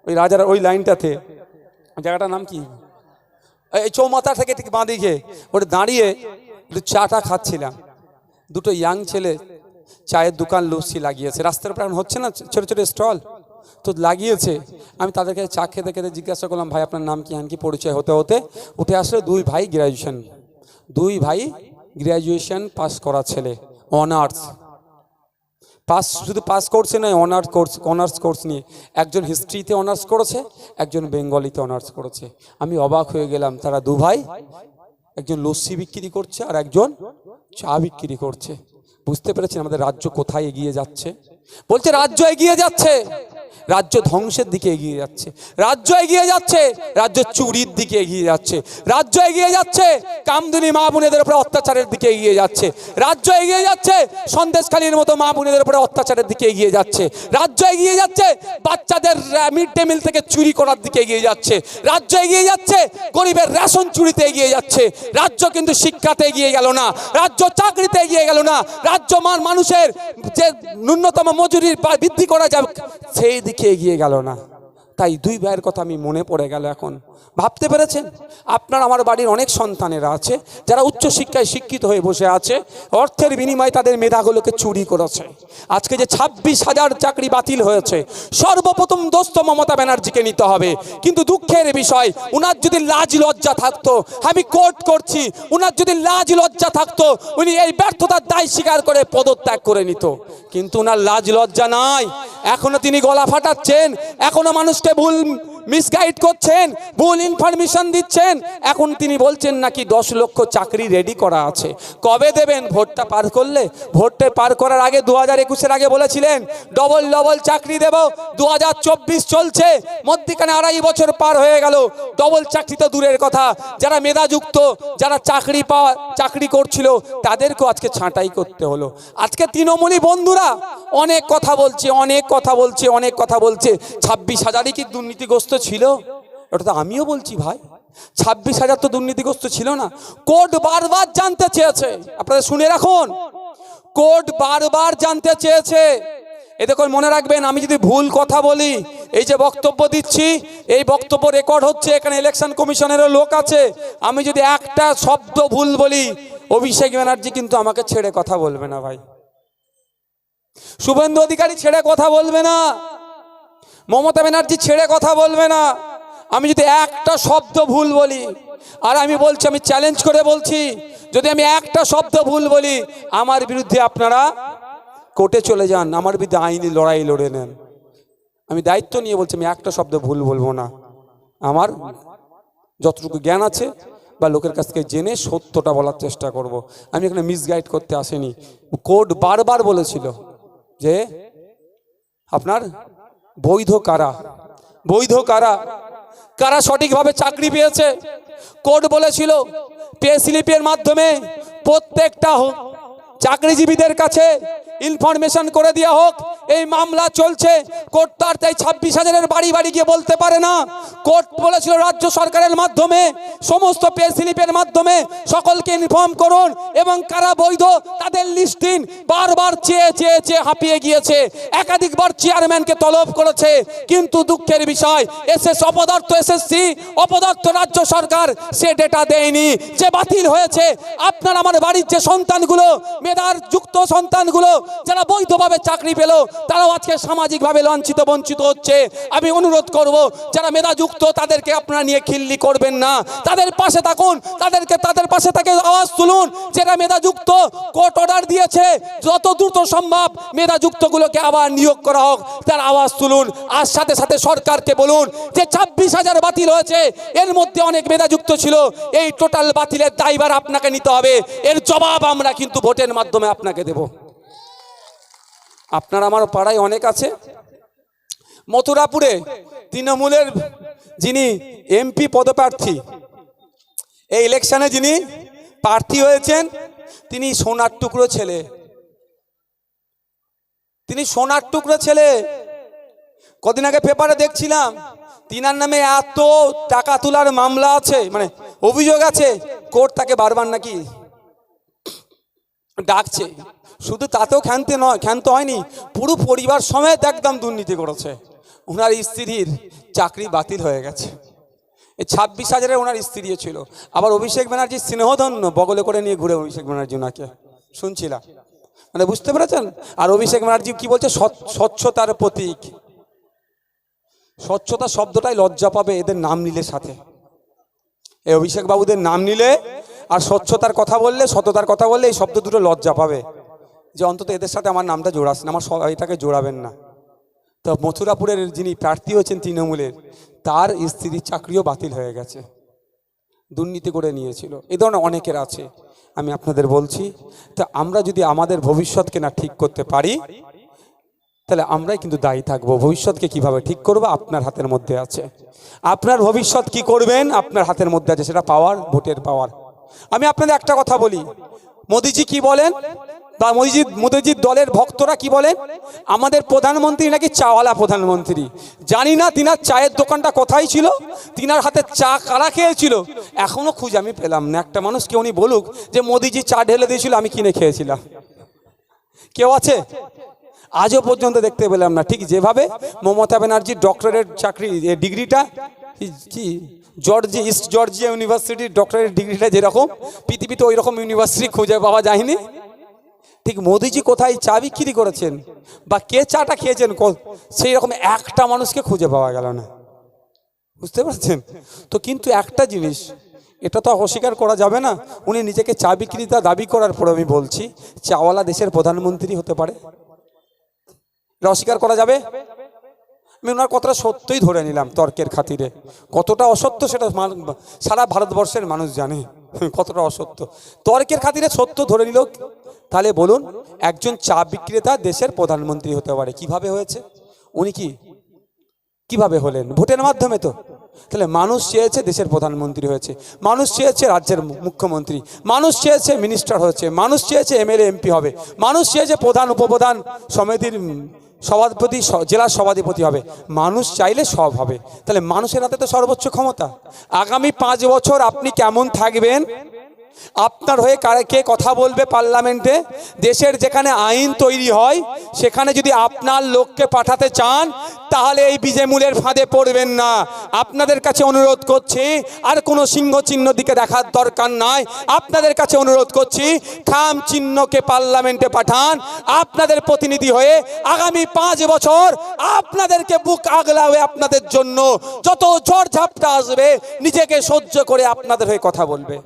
ওই রাজার ওই লাইনটাতে, জায়গাটার নাম কি, এই চৌমাথা থেকে ঠিক বাঁদিকে ওটা দাঁড়িয়ে একটু চাটা খাচ্ছিলাম। দুটো ইয়াং ছেলে চায়ের দোকান লস্যি লাগিয়েছে, রাস্তার উপর এখন হচ্ছে না ছোট ছোট স্টল, তো লাগিয়েছে। আমি তাদেরকে চা খেতে খেতে জিজ্ঞাসা করলাম, ভাই আপনার নাম কি, কি পরিচয় হতে হতে উঠে আসলে দুই ভাই গ্র্যাজুয়েশন পাস করা ছেলে, অনার্স পাস, শুধু পাস করছে নয়, অনার্স কোর্স নিয়ে একজন হিস্ট্রিতে অনার্স করেছে, একজন বেঙ্গলিতে অনার্স করেছে। আমি অবাক হয়ে গেলাম, তারা দু ভাই, একজন লস্যি বিক্রি করছে আর একজন চা বিক্রি করছে। বুঝতে পেরেছেন আমাদের রাজ্য কোথায় এগিয়ে যাচ্ছে? বলছে রাজ্য এগিয়ে যাচ্ছে, রাজ্য ধ্বংসের দিকে এগিয়ে যাচ্ছে, রাজ্য এগিয়ে যাচ্ছে, রাজ্য চুরির দিকে এগিয়ে যাচ্ছে, রাজ্য এগিয়ে যাচ্ছে কামদুনি মা বোনেদের উপরে অত্যাচারের দিকে এগিয়ে যাচ্ছে, রাজ্য এগিয়ে যাচ্ছে সন্দেশখালীর মতো মা বোনেদের উপরে অত্যাচারের দিকে এগিয়ে যাচ্ছে, রাজ্য এগিয়ে যাচ্ছে বাচ্চাদের মিড ডে মিল থেকে চুরি করার দিকে এগিয়ে যাচ্ছে, রাজ্য এগিয়ে যাচ্ছে গরিবের রেশন চুরিতে এগিয়ে যাচ্ছে। রাজ্য কিন্তু শিক্ষাতে এগিয়ে গেল না, রাজ্য চাকরিতে এগিয়ে গেল না, রাজ্য মানুষের যে ন্যূনতম মজুরি বৃদ্ধি করা যাবে সেই দিকে এগিয়ে গেল না। তাই দুই ভাইয়ের কথা আমি মনে পড়ে গেল। এখন ভাবতে পেরেছেন, আপনার আমার বাড়ির অনেক সন্তানেরা আছে যারা উচ্চশিক্ষায় শিক্ষিত হয়ে বসে আছে, অর্থের বিনিময়ে তাদের মেধাগুলোকে চুরি করেছে। আজকে যে 26,000 চাকরি বাতিল হয়েছে, সর্বপ্রথম দোষ তো মমতা ব্যানার্জিকে নিতে হবে। কিন্তু দুঃখের বিষয়, উনার যদি লাজ লজ্জা থাকতো, আমি কোর্ট করছি, উনার যদি লাজ লজ্জা থাকতো উনি এই ব্যর্থতার দায় স্বীকার করে পদত্যাগ করে নিত। কিন্তু উনার লাজ লজ্জা নাই, এখনো তিনি গলা ফাটাচ্ছেন, এখনো মানুষকে ভুল মিসগাইড করছেন, ভুল ইনফরমেশন দিচ্ছেন। এখন তিনি বলছেন নাকি 10 লক্ষ চাকরি রেডি করা আছে। কবে দেবেন? ভোটটা পার করলে। ভোটটা পার করার আগে 2021-এর আগে বলেছিলেন ডবল চাকরি দেব। 2024 চলছে, মধ্যখানে 2.5 বছর পার হয়ে গেল, ডবল চাকরি তো দূরের কথা, যারা মেধাযুক্ত, যারা চাকরি করছিল তাদেরকেও আজকে ছাঁটাই করতে হলো। আজকে তৃণমূলী বন্ধুরা অনেক কথা বলছে 26,000-ই কি দুর্নীতিগ্রস্ত ছিল? ওটা তো আমিও বলছি ভাই, 26,000 তো দুর্নীতিগ্রস্ত ছিল না। কোর্ট বারবার জানতে চেয়েছে, আপনারা শুনে রাখুন, কোর্ট বারবার জানতে চেয়েছে। এ দেখুন মনে রাখবেন, আমি যদি ভুল কথা বলি, এই যে বক্তব্য দিচ্ছি, এই বক্তব্য রেকর্ড হচ্ছে, এখানে ইলেকশন কমিশনেরও লোক আছে, আমি যদি একটা শব্দ ভুল বলি, অভিষেক ব্যানার্জি কিন্তু আমাকে ছেড়ে কথা বলবে না ভাই, শুভেন্দু অধিকারী ছেড়ে কথা বলবে না, মমতা ব্যানার্জি ছেড়ে কথা বলবে না। আমি যদি একটা শব্দ ভুল বলি, আর আমি বলছি, আমি চ্যালেঞ্জ করে বলছি, যদি আমি একটা শব্দ ভুল বলি, আমার বিরুদ্ধে আপনারা কোর্টে চলে যান, আমার বিরুদ্ধে আইনি লড়াই লড়ে নেন। আমি দায়িত্ব নিয়ে বলছি, আমি একটা শব্দ ভুল বলবো না। আমার যতটুকু জ্ঞান আছে বা লোকের কাছ থেকে জেনে সত্যটা বলার চেষ্টা করব। আমি এখানে মিসগাইড করতে আসিনি। কোর্ট বারবার বলেছিল যে আপনার বৈধ কারা সঠিকভাবে চাকরি পেয়েছে। কোর্ট বলেছিল পে স্লিপের মাধ্যমে প্রত্যেকটা চাকরিজীবীদের কাছে ইনফরমেশন করে দেওয়া হোক। এই মামলা চলছে, কোর্ট তার তাই 26,000-এর বাড়ি গিয়ে বলতে পারে না। কোর্ট বলেছিল রাজ্য সরকারের মাধ্যমে সমস্ত পে স্লিপের মাধ্যমে সকলকে ইনফর্ম করুন এবং কারা বৈধ তাদের লিস্ট দিন। বারবার চেয়ে হাঁপিয়ে গিয়েছে, একাধিকবার চেয়ারম্যানকে তলব করেছে, কিন্তু দুঃখের বিষয় এসএসসি অপদার্থ রাজ্য সরকার সে ডেটা দেয়নি, যে বাতিল হয়েছে। আপনার আমার বাড়ির যে সন্তানগুলো, মেধার যুক্ত সন্তানগুলো যারা বৈধভাবে চাকরি পেল, তারাও আজকে সামাজিকভাবে লাঞ্ছিত বঞ্চিত হচ্ছে। আমি অনুরোধ করব, যারা মেধাযুক্ত তাদেরকে আপনারা নিয়ে খিল্লি করবেন না, তাদের পাশে থাকুন, তাদের পাশে থেকে আওয়াজ তুলুন। যারা মেধাযুক্ত, কোর্ট অর্ডার দিয়েছে যত দ্রুত সম্ভব মেধাযুক্তগুলোকে আবার নিয়োগ করা হোক, তার আওয়াজ তুলুন। আর সাথে সাথে সরকারকে বলুন যে 26,000 বাতিল হয়েছে, এর মধ্যে অনেক মেধাযুক্ত ছিল, এই টোটাল বাতিলের দায়ভার আপনাকে নিতে হবে। এর জবাব আমরা কিন্তু ভোটের মাধ্যমে আপনাকে দেব। আপনার আমার পাড়ায় অনেক আছে, মথুরাপুরে তৃণমূলের যিনি এমপি পদপ্রার্থী, এই ইলেকশনে যিনি প্রার্থী হয়েছেন, তিনি সোনার টুকরো ছেলে। কদিন আগে পেপারে দেখছিলাম, তিনার নামে এত টাকা তোলার মামলা আছে, মানে অভিযোগ আছে, কোর্ট তাকে বারবার নাকি ডাকছে। শুধু তাতেও ক্ষান্ত হয়নি, পুরো পরিবার সমেত একদম দুর্নীতি করেছে। ওনার স্ত্রীর চাকরি বাতিল হয়ে গেছে। এই 26,000-এ ওনার স্ত্রী ছিল। আবার অভিষেক ব্যানার্জি স্নেহধন্য বগলে করে নিয়ে ঘুরে অভিষেক ব্যানার্জি ওনাকে শুনছিলাম, মানে বুঝতে পেরেছেন। আর অভিষেক ব্যানার্জি কি বলছে, স্বচ্ছতার প্রতীক। স্বচ্ছতা শব্দটাই লজ্জা পাবে এদের নাম নিলে সাথে। এই অভিষেক বাবুদের নাম নিলে আর স্বচ্ছতার কথা বললে, সততার কথা বললে এই শব্দ দুটো লজ্জা পাবে, যে অন্তত এদের সাথে আমার নামটা জোড়াচ্ছেন, আমার এটাকে জোড়াবেন না। তো মথুরাপুরের যিনি প্রার্থী হয়েছেন তৃণমূলের, তার স্ত্রীর চাকরিও বাতিল হয়ে গেছে, দুর্নীতি করে নিয়েছিল। এই ধরনের অনেকের আছে। আমি আপনাদের বলছি, তা আমরা যদি আমাদের ভবিষ্যৎকে না ঠিক করতে পারি, তাহলে আমরাই কিন্তু দায়ী থাকবো। ভবিষ্যৎকে কিভাবে ঠিক করব আপনার হাতের মধ্যে আছে। আপনার ভবিষ্যৎ কি করবেন আপনার হাতের মধ্যে আছে, সেটা পাওয়ার, ভোটের পাওয়ার। আমি আপনাদের একটা কথা বলি, মোদিজি কি বলেন, বা মোদিজির দলের ভক্তরা কি বলেন, আমাদের প্রধানমন্ত্রী নাকি চাওয়ালা প্রধানমন্ত্রী। জানি না তিনার চায়ের দোকানটা কোথায় ছিল, তিনার হাতে চা কারা খেয়েছিল, এখনো খুঁজে আমি পেলাম না। একটা মানুষকে উনি বলুক যে মোদিজি চা ঢেলে দিয়েছিল, আমি কিনে খেয়েছিলাম, কেউ আছে? আজও পর্যন্ত দেখতে পেলাম না। ঠিক যেভাবে মমতা ব্যানার্জির ডক্টরেট চাকরি ডিগ্রিটা কি ইস্ট জর্জিয়া ইউনিভার্সিটির ডক্টরেট ডিগ্রিটা যেরকম, পৃথিবীতে ওই রকম ইউনিভার্সিটি খুঁজে পাওয়া যায়নি। ঠিক মোদিজি কোথায় চা বিক্রি করেছেন বা কে চাটা খেয়েছেন, সেই রকম একটা মানুষকে খুঁজে পাওয়া গেল না। বুঝতে পারছেন তো? কিন্তু একটা জিনিস, এটা তো অস্বীকার করা যাবে না, উনি নিজেকে চা বিক্রেতা দাবি করার পর আমি বলছি চাওয়ালা দেশের প্রধানমন্ত্রী হতে পারে, এটা অস্বীকার করা যাবে? আমি ওনার কথাটা সত্যই ধরে নিলাম তর্কের খাতিরে। কতটা অসত্য সেটা সারা ভারতবর্ষের মানুষ জানে, কতটা অসত্য। তর্কের খাতিরে সত্য ধরে নিল। তাহলে বলুন, একজন চা বিক্রেতা দেশের প্রধানমন্ত্রী হতে পারে, কিভাবে হয়েছে? উনি কিভাবে হলেন? ভোটের মাধ্যমে তো। তাহলে মানুষ চেয়েছে দেশের প্রধানমন্ত্রী হয়েছে, মানুষ চেয়েছে রাজ্যের মুখ্যমন্ত্রী, মানুষ চেয়েছে মিনিস্টার হয়েছে, মানুষ চেয়েছে এমএলএ এমপি হবে, মানুষ চেয়েছে প্রধান উপপ্রধান সমিতির সভাপতি, জেলার সভাধিপতি হবে। মানুষ চাইলে সব হবে। তাহলে মানুষের হাতে তো সর্বোচ্চ ক্ষমতা। আগামী 5 বছর আপনি কেমন থাকবেন, আপনার হয়ে কে কথা বলবে পার্লামেন্টে, দেশের যেখানে আইন তৈরি হয় সেখানে যদি আপনার লোককে পাঠাতে চান, তাহলে এই বিজেমূলের ফাঁদে পড়বেন না। আপনাদের কাছে অনুরোধ করছি, আর কোনো সিংহ চিহ্ন দিকে দেখার দরকার নাই। আপনাদের কাছে অনুরোধ করছি, খাম চিহ্নকে পার্লামেন্টে পাঠান আপনাদের প্রতিনিধি হয়ে। আগামী 5 বছর আপনাদেরকে বুক আগলা হয়ে আপনাদের জন্য যত ঝড় ঝাপটা আসবে, নিজেকে সহ্য করে আপনাদের হয়ে কথা বলবে।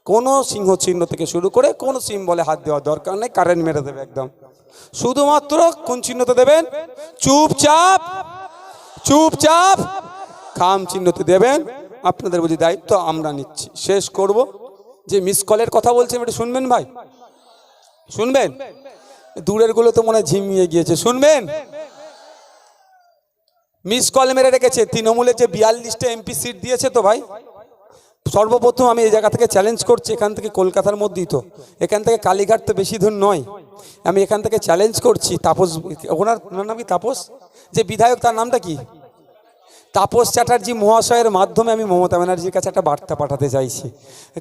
কোনো সিংহ চিহ্ন থেকে শুরু করে কোনো সিম্বলে হাত দেওয়ার দরকার নেই, কারেন্ট মেরে দেবে একদম। শুধুমাত্র কোন চিহ্নতে দেবেন? চুপচাপ খাম চিহ্নতে দেবেন। আপনাদের বুঝি দায়িত্ব, আমরা নিচ্ছি। শেষ করব, যে মিস কলের কথা বলছেন, এটা শুনবেন ভাই, শুনবেন? দূরের গুলো তো মনে হয় ঝিমিয়ে গিয়েছে, শুনবেন? মিস কল মেরে রেখেছে তৃণমূলের যে 42টা এমপি সিট দিয়েছে তো ভাই। সর্বপ্রথম আমি এই জায়গা থেকে চ্যালেঞ্জ করছি, এখান থেকে কলকাতার মধ্যেই তো, এখান থেকে কালীঘাট তো বেশি দূর নয়। আমি এখান থেকে চ্যালেঞ্জ করছি তাপস, ওনার নাম কি তাপস, যে বিধায়ক তার নামটা কি, তাপস চ্যাটার্জি মহাশয়ের মাধ্যমে আমি মমতা ব্যানার্জির কাছে একটা বার্তা পাঠাতে চাইছি।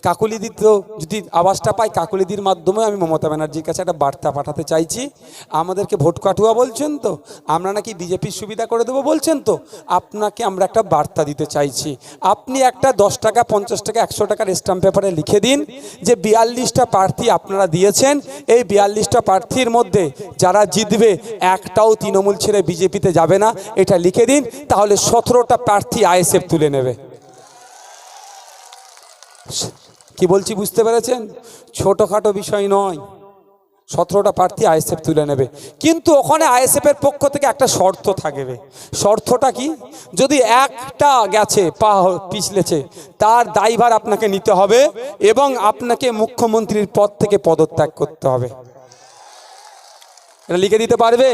কাকুলিদি তো যদি আওয়াজটা পাই, কাকুলিদির মাধ্যমে আমি মমতা ব্যানার্জির কাছে একটা বার্তা পাঠাতে চাইছি। আমাদেরকে ভোট কাটুয়া বলছেন তো, আমরা নাকি বিজেপির সুবিধা করে দেবো বলছেন তো, আপনাকে আমরা একটা বার্তা দিতে চাইছি। আপনি একটা 10 টাকা 50 টাকা 100 টাকার স্ট্যাম্প পেপারে লিখে দিন যে 42টা প্রার্থী আপনারা দিয়েছেন, এই 42টা প্রার্থীর মধ্যে যারা জিতবে একটাও তৃণমূল ছেড়ে বিজেপিতে যাবে না, এটা লিখে দিন। তাহলে 17টা প্রার্থী আইএসএফ তুলে নেবে। কি বলছি বুঝতে পেরেছেন? ছোটখাটো বিষয় নয়, 17টা প্রার্থী আইএসএফ তুলে নেবে। কিন্তু ওখানে আইএসএফ এর পক্ষ থেকে একটা শর্ত থাকবে। শর্তটা কি? যদি একটা গেছে পা পিছলেছে, তার দায়ভার আপনাকে নিতে হবে এবং আপনাকে মুখ্যমন্ত্রীর পদ থেকে পদত্যাগ করতে হবে। এটা লিখে দিতে পারবে?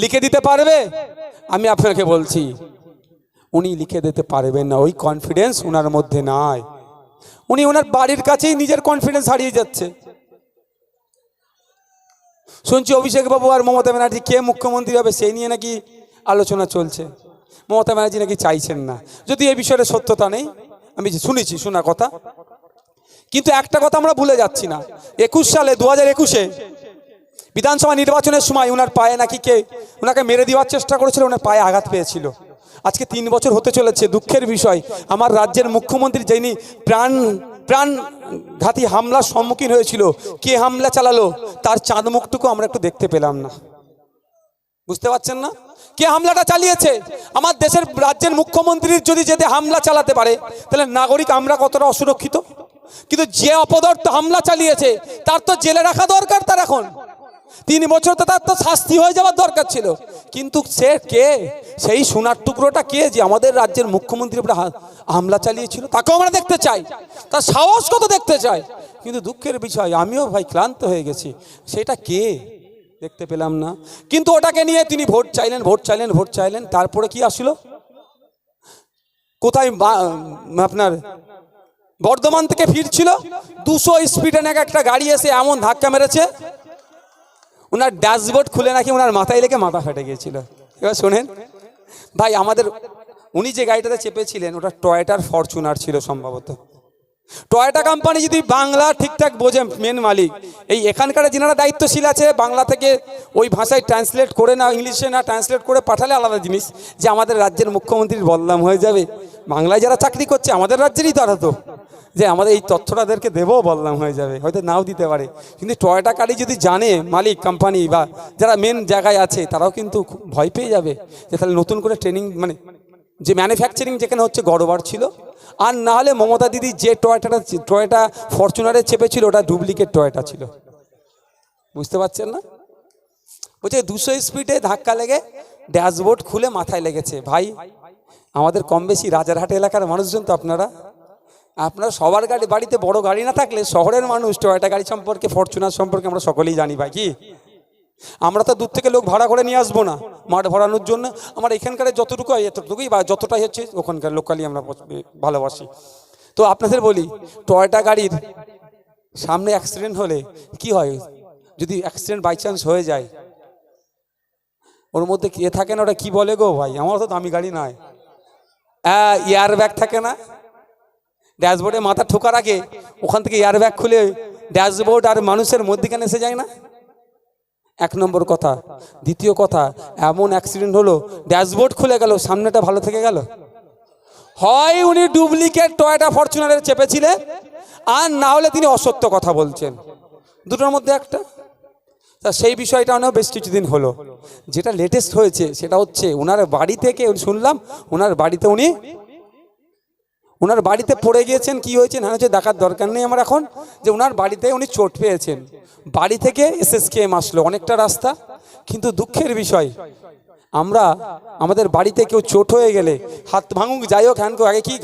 লিখে দিতে পারবে? আমি আপনাকে বলছি, উনি লিখে দিতে পারবেন না। ওই কনফিডেন্স ওনার মধ্যে নাই। উনি ওনার বাড়ির কাছেই নিজের কনফিডেন্স হারিয়ে যাচ্ছে। শুনছি অভিষেক বাবু আর মমতা ব্যানার্জি কে মুখ্যমন্ত্রী হবে সেই নিয়ে নাকি আলোচনা চলছে। মমতা ব্যানার্জি নাকি চাইছেন না, যদি এই বিষয়ে সত্যতা নেই, আমি শুনেছি, শোনা কথা। কিন্তু একটা কথা আমরা ভুলে যাচ্ছি না, 21 সালে 2021-এ বিধানসভা নির্বাচনের সময় ওনার পায়ে নাকি ওনাকে মেরে দেওয়ার চেষ্টা করেছিল, ওনার পায়ে আঘাত পেয়েছিল। আজকে 3 বছর হতে চলেছে। দুঃখের বিষয়, আমার রাজ্যের মুখ্যমন্ত্রী যিনি প্রাণঘাতী হামলার সম্মুখীন হয়েছিল, কে হামলা চালালো তার চাঁদ মুখটুকু আমরা একটু দেখতে পেলাম না। বুঝতে পারছেন না কে হামলাটা চালিয়েছে? আমার দেশের রাজ্যের মুখ্যমন্ত্রীর যদি যেতে হামলা চালাতে পারে, তাহলে নাগরিক আমরা কতটা অসুরক্ষিত। কিন্তু যে অপদার্থ হামলা চালিয়েছে তার তো জেলে রাখা দরকার। তার এখন 3 বছর তো তার তো শাস্তি হয়ে যাওয়ার দরকার ছিল। কিন্তু সে কে? সেই সোনার টুকরোটা কে যে আমাদের রাজ্যের মুখ্যমন্ত্রীর উপরে হামলা চালিয়েছিল? তাকেও আমরা দেখতে চাই, তার সাহস কত দেখতে চাই। কিন্তু দুঃখের বিষয়, আমিও ভাই ক্লান্ত হয়ে গেছি, সেটা কে দেখতে পেলাম না। কিন্তু ওটাকে নিয়ে তিনি ভোট চাইলেন। তারপরে কি আসলো? কোথায় আপনার বর্ধমান থেকে ফিরছিল, 200 স্পিডে নাকি একটা গাড়ি এসে এমন ধাক্কা মেরেছে, ওনার ড্যাশবোর্ড খুলে নাকি ওনার মাথায় লেগে মাথা ফেটে গিয়েছিল। এবার শোনেন ভাই, উনি যে গাড়িটাতে চেপেছিলেন ওটা টয়োটার ফরচুনার ছিল সম্ভবত। টয়োটা কোম্পানি যদি বাংলা ঠিকঠাক বোঝে, মেন মালিক এই এখানকার যিনারা দায়িত্বশীল আছে, বাংলা থেকে ওই ভাষায় ট্রান্সলেট করে না, ইংলিশে না ট্রান্সলেট করে পাঠালে আলাদা জিনিস, যে আমাদের রাজ্যের মুখ্যমন্ত্রীর বদনাম হয়ে যাবে। বাংলায় যারা চাকরি করছে আমাদের রাজ্যেরই তারা তো, যে আমাদের এই তথ্যটাদেরকে দেবও বদনাম হয়ে যাবে, হয়তো নাও দিতে পারে। কিন্তু টয়োটা গাড়ি যদি জানে মালিক কোম্পানি বা যারা মেন জায়গায় আছে, তারাও কিন্তু ভয় পেয়ে যাবে যে তাহলে নতুন করে ট্রেনিং, মানে যে ম্যানুফ্যাকচারিং যেখানে হচ্ছে গড়বড় ছিল। আর না হলে মমতা দিদি যে টয়োটা ফরচুনারে চেপেছিল ওটা ডুপ্লিকেট টয়োটা ছিল। বুঝতে পারছেন না? বলছে 200 স্পিডে ধাক্কা লেগে ড্যাশবোর্ড খুলে মাথায় লেগেছে। ভাই, আমাদের কম বেশি রাজারহাট এলাকার মানুষজন তো আপনারা সবার বাড়িতে বড় গাড়ি না থাকলে শহরের মানুষ টয়োটা গাড়ি সম্পর্কে, ফরচুনার সম্পর্কে আমরা সকলেই জানি ভাই। কি আমরা তো দূর থেকে লোক ভাড়া করে নিয়ে আসবো না মাঠ ভরানোর জন্য। আমার এখানকার যতটুকু হয় এতটুকুই, বা যতটাই হচ্ছে ওখানকার লোকালি আমরা ভালোবাসি। তো আপনাদের বলি, টয়োটা গাড়ির সামনে অ্যাক্সিডেন্ট হলে কি হয়? যদি অ্যাক্সিডেন্ট বাই চান্স হয়ে যায়, ওর মধ্যে কে থাকে না, ওটা কি বলে গো ভাই, আমার তো দামি গাড়ি নয়, এয়ার ব্যাগ থাকে না? ড্যাশবোর্ডে মাথা ঠোকার আগে ওখান থেকে এয়ার ব্যাগ খুলে ড্যাশবোর্ড আর মানুষের মধ্যখানে এসে যায় না? 1 নম্বর কথা। দ্বিতীয় কথা, এমন অ্যাক্সিডেন্ট হলো ড্যাশবোর্ড খুলে গেল, সামনেটা ভালো থেকে গেল। হয় উনি ডুপ্লিকেট টয়োটা ফরচুনারে চেপেছিলেন, আর না হলে তিনি অসত্য কথা বলছেন, দুটোর মধ্যে একটা। তা সেই বিষয়টা বেশ কিছুদিন হলো। যেটা লেটেস্ট হয়েছে সেটা হচ্ছে ওনার বাড়ি থেকে শুনলাম, ওনার বাড়িতে পড়ে গিয়েছেন। কি হয়েছে না হচ্ছে দেখার দরকার নেই আমার এখন, যে ওনার বাড়িতে উনি চোট পেয়েছেন। বাড়ি থেকে SSKM আসলো অনেকটা রাস্তা। কিন্তু দুঃখের বিষয়, আমাদের বাড়িতে কেউ চোট হয়ে গেলে, হাত ভাঙুক যাই হোক, হ্যান আগে কি